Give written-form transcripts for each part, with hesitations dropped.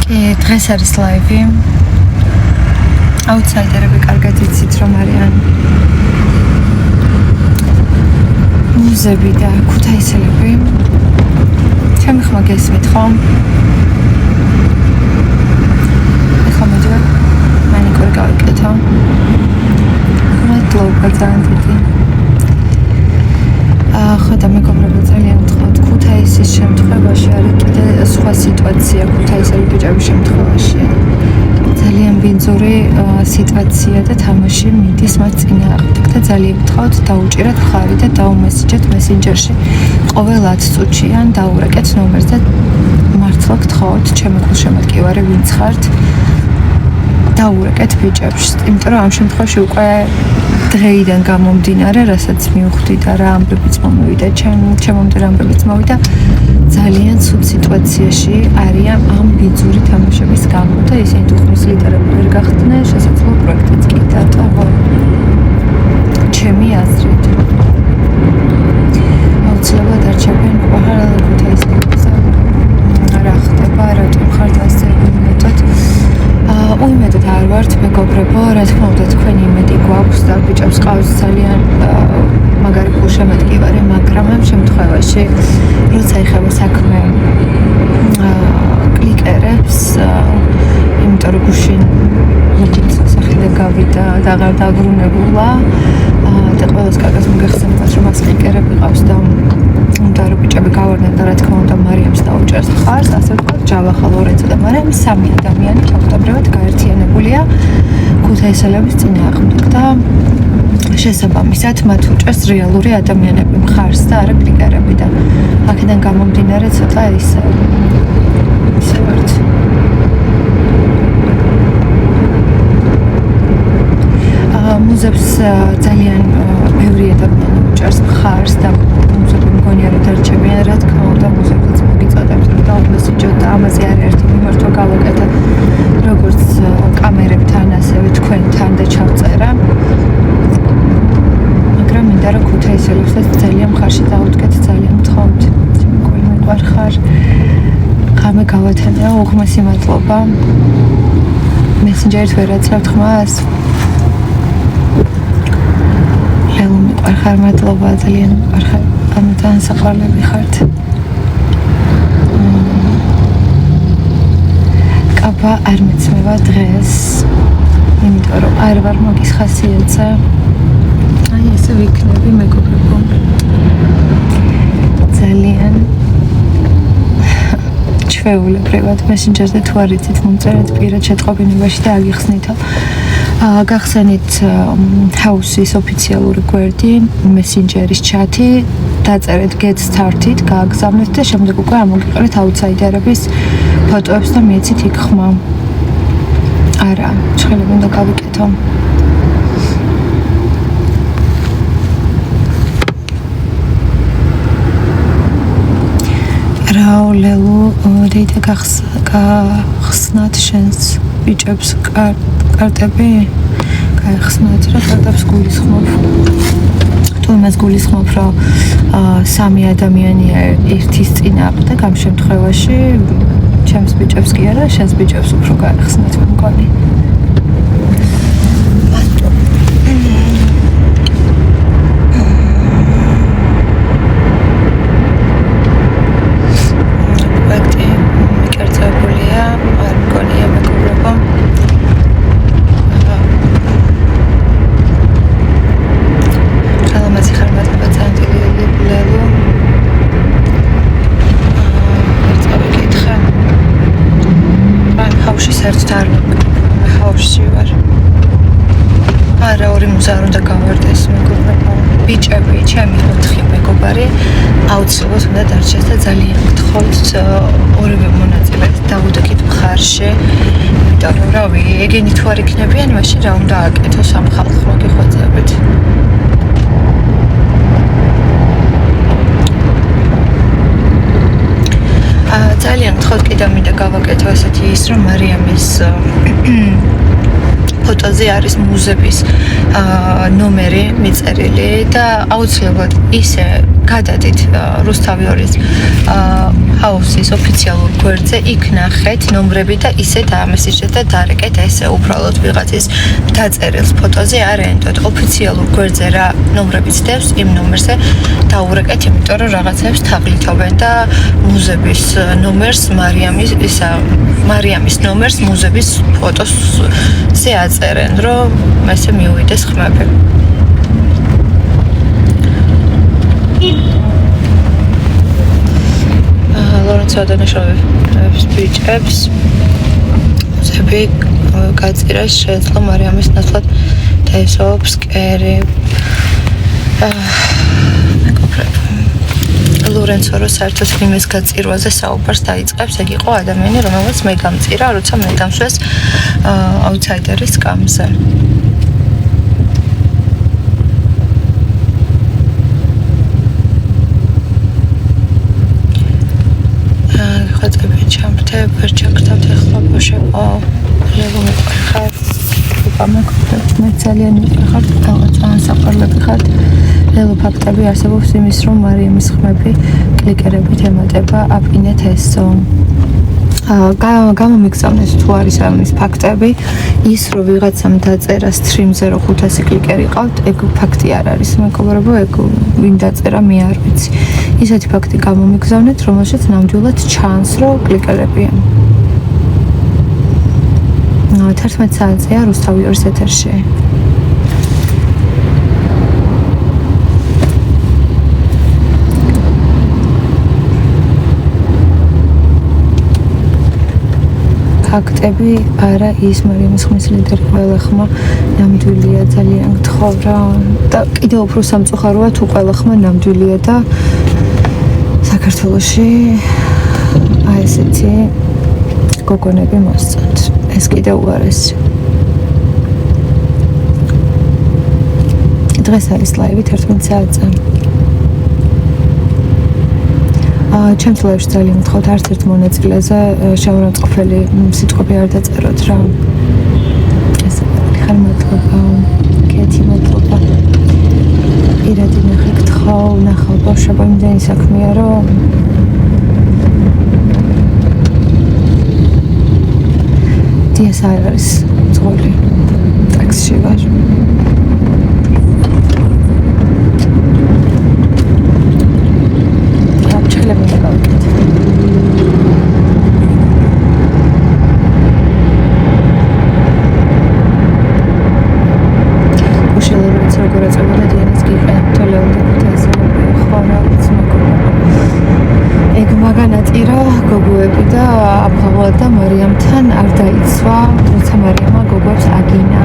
დღეს არის ლაივი. აუთსაიდერები კარგად იცით რომ არიან მუზები და ქუთაისელები. ჩემი ხმა გესმით ხომ? ეხლა მოდივა მანიკური გავიკეთო. მადლობა ძალიან დიდი. ხოდა მეგობრებო ძალიან გთხოვთ ქუთაისის შემთხვევაში არის კიდე სხვა სიტუაცია ქუთაისელი ბიჭების შემთხვევაში. ძალიან ბინძური სიტუაცია და თამაში მიდის მათ წინააღმდეგ და ძალიან გთხოვთ დაუჭიროთ მხარი და დაუმესიჯეთ მესენჯერში ყოველ 10 წუთში ან დაურეკეთ ნომერს და მართლა გთხოვთ ჩემი გულშემატკივარი ვინც ხართ დაურეკეთ ბიჭებს, იმიტომ რომ ამ შემთხვევაში უკვე დღეიდან გამომდინარე, რასაც მივხვდი და რა ამბებიც მომივიდა, ჩემამდე რა ამბებიც მოვიდა, ძალიან ცუდ სიტუაციაში არიან ამ ბიძური თამაშების გამო და ისინი თუხმის ლიდერები ვერ გახდნენ, შესაძლოა პროექტიც კი დატოვა. ჩემი აზრით. აუცილებლად არჩევენ პაჰარალა ქუთაისელებს. რა ხდება, რატომ ხართ ასე უმეტოდ? უიმედოდ არ ვართ მეგობრებო, რა თქმა უნდა თქვენი იმედი გვაქვს და ბიჭებს ყავს ძალიან მაგარი გულშემატკივარი, მაგრამ ამ შემთხვევაში როცა ეხება საქმე კლიკერებს, იმიტომ რომ გუშინ მოდით სახიდან გავიდა და აღარ დაბრუნებულა და ყველას კარგად მოგეხსენებათ რომ მას კლიკერები ყავს და უნდა რომ ბიჭები გავარდნენ და რა თქმა უნდა მარიამს დაუჭერს ხარს, ასე ვთქვათ, ჯავახა ლორენცო და მარიამი სამი ადამიანი ფაქტობრივად გაერთიანებულია ქუთაისელების წინააღმდეგ და შესაბამისად მათ უჭერს რეალური ადამიანები მხარს და არა კლიკერები და აქედან გამომდინარე ცოტა ისე ვართ. მუზებს ძალიან ბევრი ადამიანი უჭერს მხარს და მუზები მგონია რომ დარჩებიან, რა თქმა უნდა მუზებსაც მოგიწოდებთ რომ დაუმესიჯოთ და ამაზე არაერთი მიმართვა გავაკეთე როგორც კამერებთან ასევე თქვენთან და ჩავწერა. მაგრამ მინდა რომ ქუთაისელებსაც ძალიან მხარში დავუდგეთ, ძალიან გთხოვთ. ჩემი მეყვარხარ. ღამე გავათანეო, უღმესი მადლობა. მესენჯერით ვერ აცრავთ ხმას. მეყვარხარ, მადლობა, ძალიან მეყვარხარ. ამიტომ საყვარლები ხართ. კაბა არ მეცმევა დღეს. იმიტომ რომ არ ვარ მაგის ხასიათზე. აი ესე ვიქნები მეგობრებო. ძალიან ჩვეულებრივად მესენჯერზე თუ არ იცით მომწერეთ პირად შეტყობინებაში და აგიხსნითო. გახსენით ჰაუსის ოფიციალური გვერდი, მესენჯერის ჩატი, დაწერეთ get started, გააგზავნეთ და შემდეგ უკვე ამოგიყრეთ აუთსაიდერების ფოტოებს და მიეცით იქ ხმა. არა, ცხელები უნდა გავიკეთო. რაოლელო დეიტა გახსნათ შენს ბიჭებს კარტები? გაიხსნათ რა კარტებს გულისხმობ. თუ იმას გულისხმობ, რომ სამი ადამიანია ერთის წინააღმდეგ, ამ შემთხვევაში ჩემს ბიჭებს კი არა, შენს ბიჭებს უფრო გაიხსნათ მგონი. არ უნდა გავარდეს მეგობრებო. ბიჭები, ჩემი 4 მეგობარი აუცილებლად უნდა დარჩეს და ძალიან გთხოვთ ორივე მონაწილედ დაუდექით მხარში. იმიტომ რომ რავი, ეგენი თუ არ იქნებიან, მაშინ რა უნდა აკეთო სამხალხო გიხვეწებით. ძალიან გთხოვთ კიდევ მინდა გავაკეთო ესეთი ის რომ მარიამის ფოტოზე არის მუზების ნომერი მიწერილი და აუცილებლად ისე გადადით რუსთავი 2-ის ჰაუსის ოფიციალურ გვერდზე, იქ ნახეთ ნომრები და ისე დაამესიჯეთ და დარეკეთ ესე უბრალოდ ვიღაცის დაწერილს ფოტოზე არ ენდოთ. ოფიციალურ გვერდზე რა ნომრები ცდებს, იმ ნომერზე დაურეკეთ, იმიტომ რომ რაღაცებს თაღლითობენ და მუზების ნომერს მარიამის ნომერს მუზების ფოტოზე აწერენ, რომ ესე მიუვიდეს ხმები. ლორენცო დანაშაულებს ბიჭებს მუზები გაწირა შეეძლო მარიამის ნაცვლად დაესვა ფსკერი. ლორენცო რო საერთოდ იმის გაწირვაზე საუბარს დაიწყებს, ეგ იყო ადამიანი, რომელსაც მე გამწირა, როცა მე დამშვეს აუთსაიდერის სკამზე. ხატები ჩამრთებ, ვერ ჩაგრთავთ ახლა ბოშებო. ლევო მეყარ. გამეკეთებ, მე ძალიან მიყარ, რაღაცა საყვარლები ხართ. ლელო ფაქტები არსებობს იმის, რომ მარიამის ხმები კლიკერებით ემატება აპინეთ ესო. გამომიგზავნეთ თუ არის ამის ფაქტები, ის რომ ვიღაცამ დაწერა სტრიმზე რომ 500 კლიკერი ყავთ, ეგ ფაქტი არ არის, მეგობრებო, ეგ ვინ დაწერა, მე არ ვიცი. ისეთი ფაქტი გამომიგზავნეთ, რომელშიც ნამდვილად ჩანს, რომ კლიკერებია. 11 საათზეა რუსთავი 2-ის ეთერში. ფაქტები არა ის მარიამის ხმის ლიდერი ყველა ხმა ნამდვილია, ძალიან გთხოვ რა და კიდევ უფრო სამწუხაროა თუ ყველა ხმა ნამდვილია და საქართველოში აი ესეთი გოგონები მოსწონთ. ეს კიდევ უარესი. დღეს არის ლაივი 11 საათზე. ჩემს ლაივში ძალიან გთხოვთ არც ერთ მონაწილეზე შეურაცხყოფელი სიტყვები არ დაწეროთ რა. ეს ხარ მადლობა. კეთი მადლობა. პირადი ნახე გთხოვ, ნახავ ბავშვებო, იმდენი საქმეა რომ დიას არ არის ძღოლი. ტაქსში ვარ. და მარიამთან არ დაიცვა, როცა მარიამა გოგოებს აგინა.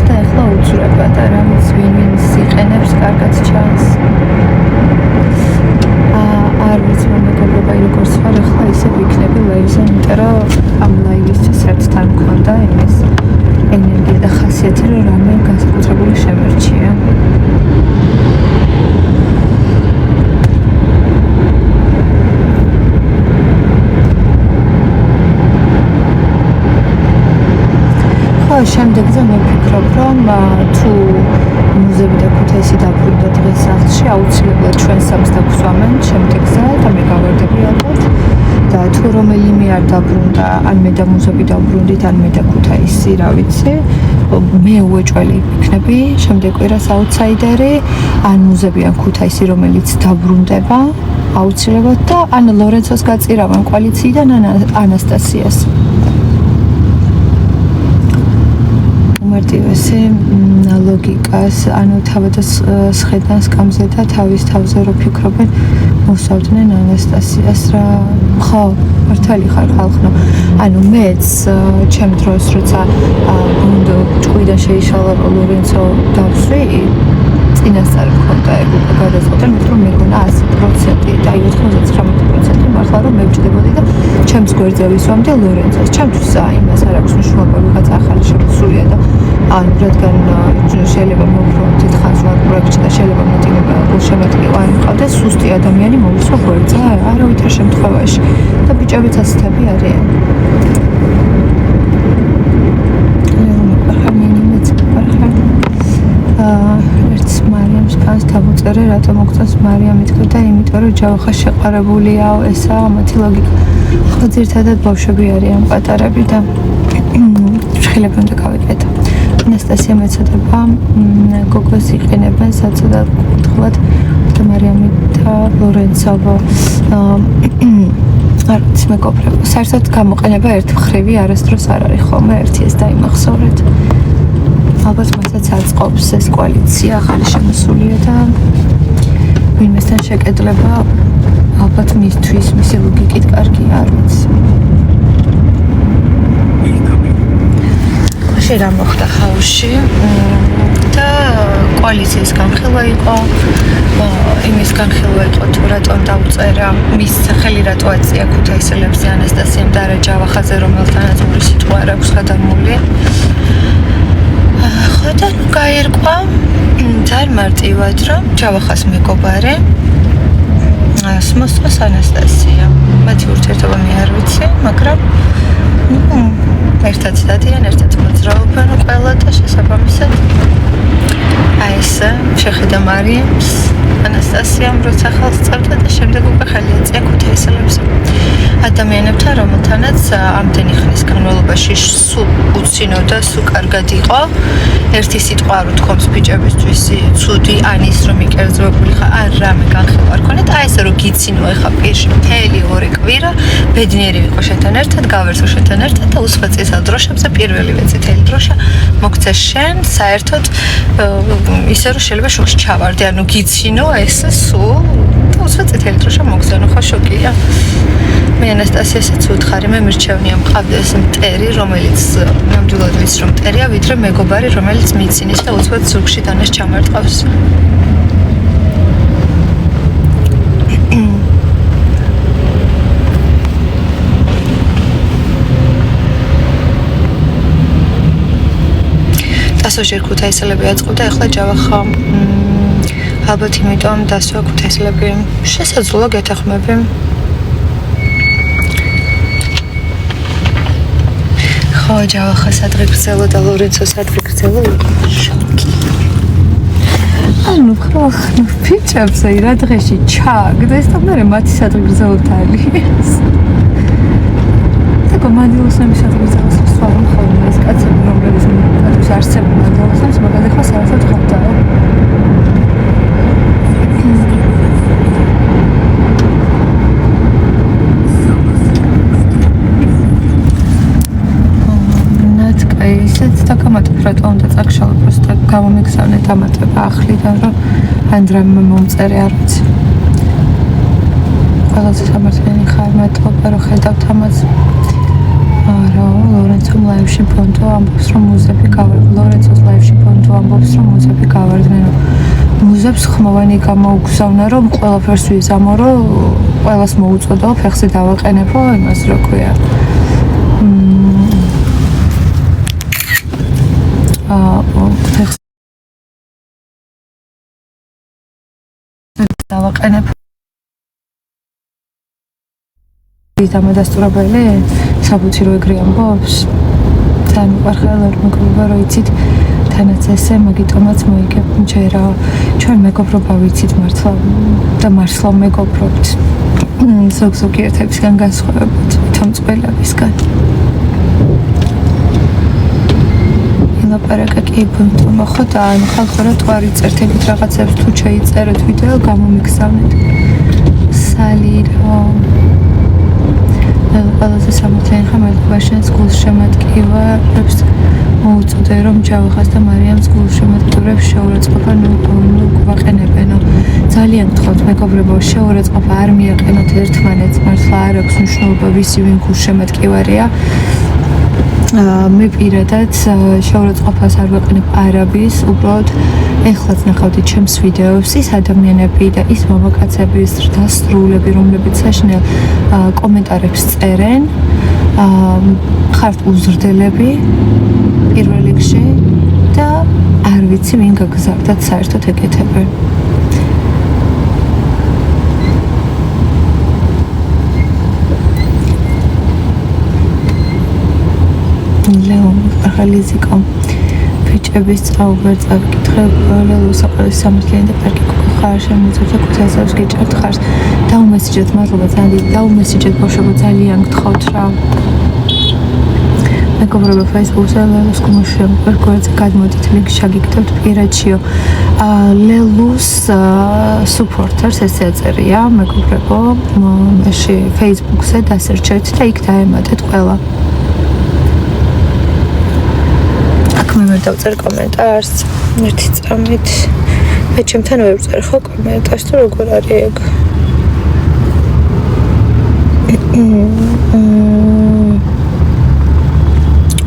და ეხლა უცურებად არა, ვინ სიყენებს კარგად ჩანს. არ ვიცი, მეგობრებო, როგორც ვარ, ეხლა ისე ვიქნები ლაივზე, იმიტომ რომ ამ ლაივისთვის ერთ თან მქონდა იმის ენერგია და ხასიათი, რომ რამე განსაკუთრებული შემერჩია. შემდეგზე მე ვფიქრობ, რომ თუ მუზები და ქუთაისი დაბრუნდა დღეს სახლში, აუცილებლად ჩვენ სამს დაგვსვამენ შემდეგზე და მე გავარდები ალბათ. და თუ რომელიმე არ დაბრუნდა, ან მე და მუზები დაბრუნდით, ან მე და ქუთაისი, რა ვიცი, მე უეჭველი ვიქნები შემდეგ კვირას აუთსაიდერი, ან მუზები ან ქუთაისი, რომელიც დაბრუნდება აუცილებლად და ან ლორენცოს გაწირავენ კოალიციიდან, ან ანასტასიას. მარტივესი ლოგიკას, ანუ თავადაც სხედან სკამზე და თავის თავზე რო ფიქრობენ, მოსავდნენ ანასტასიას რა. ხო, მართალი ხარ ხალხო. ანუ მეც ჩემ დროს როცა გუნდ ჭყვიდან შეიშალა ლორენცო დავსვი, წინასწარ მქონდა ეგ უკვე გადაწყვეტა, მეტყვი მეგონა 100% და 99% მართლა რომ მევჭდებოდი და ჩემს გვერდზე ვისვამდი ლორენცოს. ჩემთვის იმას არ აქვს მნიშვნელობა, ვიღაც ახალი შემოსულია და ანუ რადგან შეიძლება უფრო დიდხანს ვარგურებჩი და შეიძლება მოტივება გულშემატკივარი არ მყავდეს, სუსტი ადამიანი მოვისვა გვერდზე, არავითარ შემთხვევაში და ბიჭებიც ასეთები არიან. თან დავუწერე რატომ მოგწონს მარიამი თქვა და იმიტომ რომ ჯავახა შეყარებულია ესაა ამათი ლოგიკა ხო ძირთადად ბავშვები არიან პატარები და შეხელები უნდა გავიკეთო ანასტასია მეცადება გოგოს იყენებენ საწოდად კუთხოვად და მარიამი და ლორენცო არც მეგობრებო საერთოდ გამოყენება ერთ მხრივი არასდროს არ არის ხოლმე ერთი ეს დაიმახსოვრეთ ალბათ მასაც აწყობს ეს კოალიცია ახალი შემოსულია და ვინმესთან შეკეთება ალბათ მისთვის მისი ლოგიკით კარგია არ ვიცი ხშირ რა მოხდა ხაუსში და კოალიციის განხილვა იყო იმის განხილვა იყო თუ რატომ დაუწერა მის სახელი რატო აწია ქუთაისელებზე ანასტასიამ და რა ჯავახაზე რომელთანაც ორი სიტყვა არ აქვს გადამული ხო და გაერკვა ძალიან მარტივად რომ ჯავახას მეგობარი მოსწონს ანასტასია მათი ურთიერთობა მე არ ვიცი მაგრამ ერთად დადიან ერთად მოძრაობენ ყველა და შესაბამისად აი ეს შეხედა მარიამს ანასტასიამ როცა ხალხს წევდა და შემდეგ უკვე ხელი ეწია ქუთაისელებზე ადამიანებთან რომელთანაც ამდენი ხნის განმავლობაში სულ უცინო და სულ კარგად იყო ერთი სიტყვა არ უთქვამს ბიჭებისთვის ცუდი ან ის რომ იკერძოებული ხარ ან რამე განხილვა არ ქონეთ აი ესე რომ გიცინო ეხა პირში მთელი ორი კვირა ბედნიერი ვიყო შენთან ერთად გავერთო შენთან ერთად და უსვეწისა დროშებზე პირველივე წითელი დროშა მოგცე შენ საერთოდ ისე რომ შეიძლება შოქში ჩავარდე ანუ გიცინო ესე სულ და უსვეწითელი დროშა მოგცე ანუ ხო შოკია მე ანასტასიასაც უთხარი მე მირჩევნია მყავდეს მტერი რომელიც ნამდვილად ვიცი რომ მტერია ვიდრე მეგობარი რომელიც მიცინის და უცბად ზურგში დანას ჩამარტყავს დასოჯერ ქუთაისელები აწყობდა ეხლა ჯავახა ალბათ იმიტომ დასვა ქუთაისელები შესაძლოა გეთახმები ხო ჯავახა სადღი გრძელო და ლორენცო სადღი გრძელო შოკი ანუ ხო ფიჭებს აი რა დღეში ჩაგდეს და მე მათი სადღი გრძელო დალიეს და კომანდიოსები სადღი გრძელოს სწავლობ ხოლმე ეს კაცები რომლებიც კაცებს არსებობენ მანდალოსებს მაგალითად ხო საერთოდ ხობდაო დაკამატებ რატომ უნდა წაგშალო просто გამომიგზავნე დამატება ახლიდან რომ ან რამე მომწერე არ ვიცი ყველაზე სამართლიანი ხარ მადლობა რომ ხედავთ ამას არა ლორენცომ ლაივში ფონტო ამბობს რომ მუზები გავარდნენ ლორენცოს ლაივში ფონტო ამბობს რომ მუზები გავარდნენ მუზებს ხმოვანი გამოუგზავნა რომ ყველაფერს ვიზამო რომ ყველას მოუწოდო ფეხზე დავაყენებო იმას რო ქვია დავაყენებ დამადასტურებელი საბუთი რო ეგრე ამბობს თან უყარხელა რომ მეგობრობა რო იცით თანაც ესე მაგიტომაც მოიგებ ჯერა ჩვენ მეგობრობა ვიცით მართლა და მართლა მეგობრობთ ზოგ-ზოგი ერთებისგან განსხვავებად თვითონ წყვილებისგან ლაპარაკა კი ბუნტო ხო და ან ხალხო რა თქვარი წერთებით რაღაცებს თუ შეიწეროთ ვიდეო გამომიგზავნეთ სალირო ყველაზე სამართლიანი ხმალება შენს გულს შემატკივარებს მოუწოდე რომ ჯავახას და მარიამს გულს შემატკივრებს შეურაცხყოფა ნუ გვაყენებენო ძალიან გთხოვთ მეგობრებო შეურაცხყოფა არ მიაყენოთ ერთმანეთს მართლა არ აქვს მნიშვნელობა ვისი ვინ გულს შემატკივარია მე პირადად შეურაცხყოფას არ ვაყენებ არაბის უბრალოდ ეხლაც ნახავდით ჩემს ვიდეოს ის ადამიანები და ის მამაკაცების დასრულები რომლებიც საშინელ კომენტარებს წერენ ხართ უზრდელები პირველ რიგში და არ ვიცი ვინ გაგზავნათ საერთოდ ეკეთებენ ლეო ახალიზიკო ბიჭების წაუღარ წავიკითხე ლელოს საყოლის სამართლიანი და პარკი კოკო ხარ შემოწევ და კუთაზავს გეჭერთ ხარს დაუმესიჯეთ მადლობა ძალიან დიდი დაუმესიჯეთ ბავშვებო ძალიან გთხოვთ რა მეგობრებო Facebook-ზე ლელოს გმოშემ გვერდზე გადმოდით ლინკს შეგიგდებთ პირადშიო ლელოს supporters ესე წერია მეგობრებო მეში Facebook-ზე დასერჩეთ და იქ დაემატეთ ყველა მე დავწერ კომენტარს ერთი წამით მე ჩემთან ვერ ვწერ ხო კომენტარს თუ როგორ არის ეგ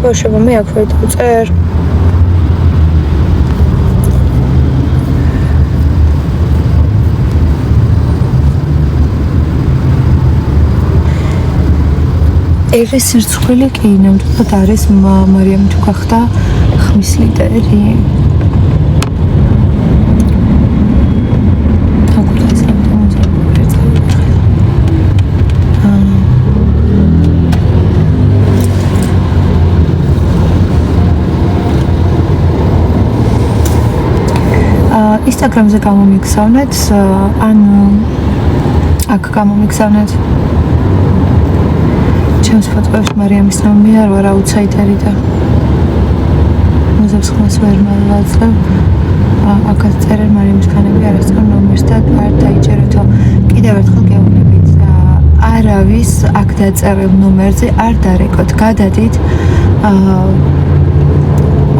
ბავშვებო მე აქ ვერ დავწერ ეგრე სირცხვილი კი ნამდვილად არის მარიამი თუ გახდა ხმის ლიდერი Instagram-ზე გამომიგზავნეთ ან აქ გამომიგზავნეთ ჩემს ფოტოებში მარიამის ნომი არ ვარ აუთსაიდერი და მუზებს ხმას ვერ მოვაძლევ აქაც წერენ მარიამის ქანები არასწორ ნომერს და არ დაიჭერეთო კიდევ ერთხელ გეუბნებით არავის აქ დაწერილ ნომერზე არ დარეკოთ გადადით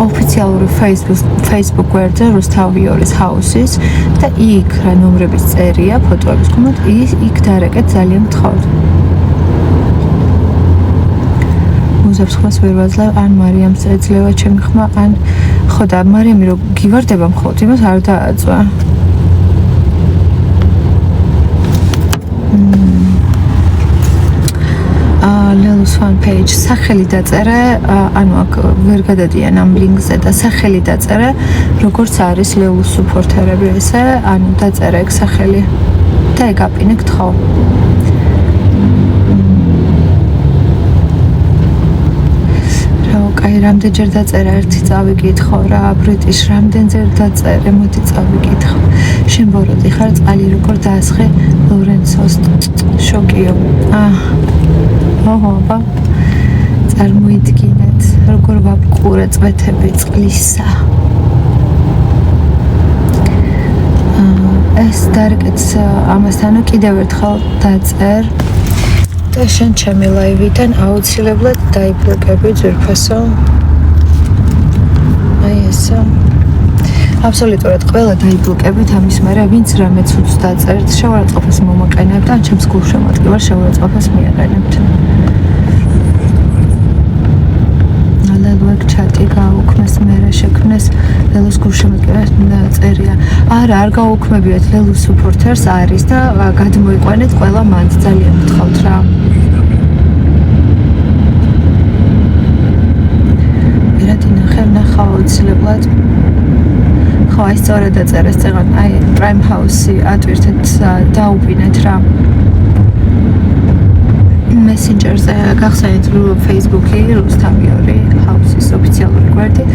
ოფიციალური Facebook გვერდზე რუსთავიორის ჰაუსის და იქ რა ნომრების წერია ფოტოების გქონდეთ იქ დარეკეთ ძალიან გთხოვთ მუზებს ხმას ვერ ვაძლევ ან მარიამს ეძლევა ჩემი ხმა ან ხო და მარიამი რო გივარდება მხოლოდ იმას არ დააწვა ლელოს fan page სახელი დაწერე ანუ აქ ვერ გადადიან ამ ლინკზე და სახელი დაწერე როგორც არის ლელოს სუპორტერები ესე ანუ დაწერე ეგ სახელი და ეგ აპინე გთხოვ აი რამდენჯერ დაწერა ერთი წავიკითხო რა ბრიტიშ რამდენჯერ დაწერე მოდი წავიკითხო შენ ბოროტი ხარ წყალი როგორ დაასხე ლორენცოს შოკიო ოჰო წარმოიდგინეთ როგორ ვაბყურე წვეთები წყლისა ეს დარეკეთ ამასთანო კიდევ ერთხელ დაწერ და შენ ჩემი ლაივიდან აუცილებლად დაიბლოკები ძვირფასო აი ესა აბსოლუტურად ყველა დაიბლოკებით ამის მერე ვინც რამე ცუდს დაწერთ შეურაცხყოფას მომაყენებთ ან ჩემს გულშემატკივარ შეურაცხყოფას მიაყენებთ ლელოეკ ჩატი გაუქმეს მერე შექმნეს ლელოს გულშემატკივარ წერია არა არ გაუქმებიათ ლელოს სუპორტერს არის და გადმოიყვანეთ ყველა მანდ ძალიან გთხოვთ რა ნახავ აუცილებლად ხო აი სწორად დაწერეს წეგან აი პრაიმ ჰაუსი ატვირთეთ დაუპინეთ რა მესენჯერზე გახსენეთ Facebook-ი რუსთავიორი ჰაუსის ოფიციალური გვერდი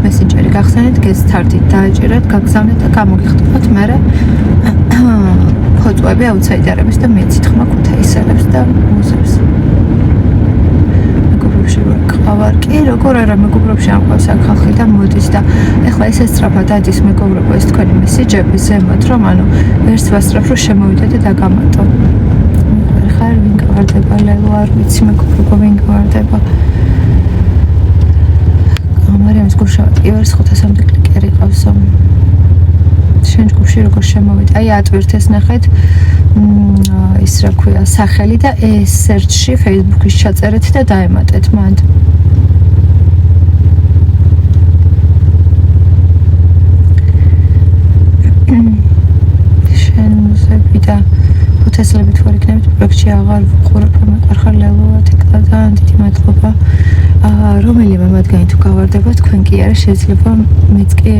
მესენჯერი გახსენეთ გესტარტით დააჭირეთ გაგზავნეთ და გამოგიხტებათ მერე ფოტოები აუთსაიდერების და მეცით ხმა ქუთაისელებს და მუზებს ყავარ კი როგორ არა მეგობრებში არ ყავს აქ ხალხი და მოდის და ეხლა ესე სწრაფად ადის მეგობრებო ეს თქვენი მესიჯები ზემოთ რომ ანუ ვერც ვასწრაფ რომ შემოვიდე და დაგამატო ხარ ვინ გავარდება ლელო არ ვიცი მეგობრებო ვინ გავარდება მარიამის გულშემატკივარს 500-მდე კლიკერი ყავსო შენ ჯგუფში როგორ შემოვიდა აი ატვირთეს ნახეთ ის რა ქვია სახელი და ეს სერჩში Facebook-ის ჩაწერეთ და დაემატეთ მანდ შენ მუსები და ფუთესლებით ვარ იქნებით პროექტში აღარ ვყურებ მეყარხარ ლელოა თეკლადან დიდი მადლობა რომელიმე მათგანი თუ გავარდება თქვენ კი არა შეიძლება მეც კი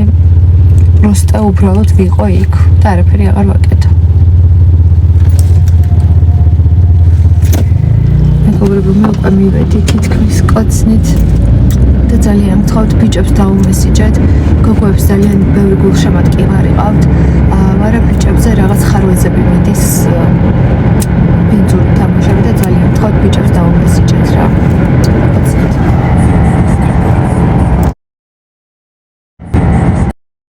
просто უბრალოდ ვიყო იქ და არაფერი აღარ ვაკეთო მეგობრებო მე უკვე მივედი თითქმის კოცნით და ძალიან გთხოვთ ბიჭებს დაუმესიჯეთ. გოგოებს ძალიან ბევრი გულშემატკივარი ყავთ, მაგრამ ბიჭებზე რაღაც ხარვეზები მიდის. ბინძური თამაშები და ძალიან გთხოვთ ბიჭებს დაუმესიჯეთ რა.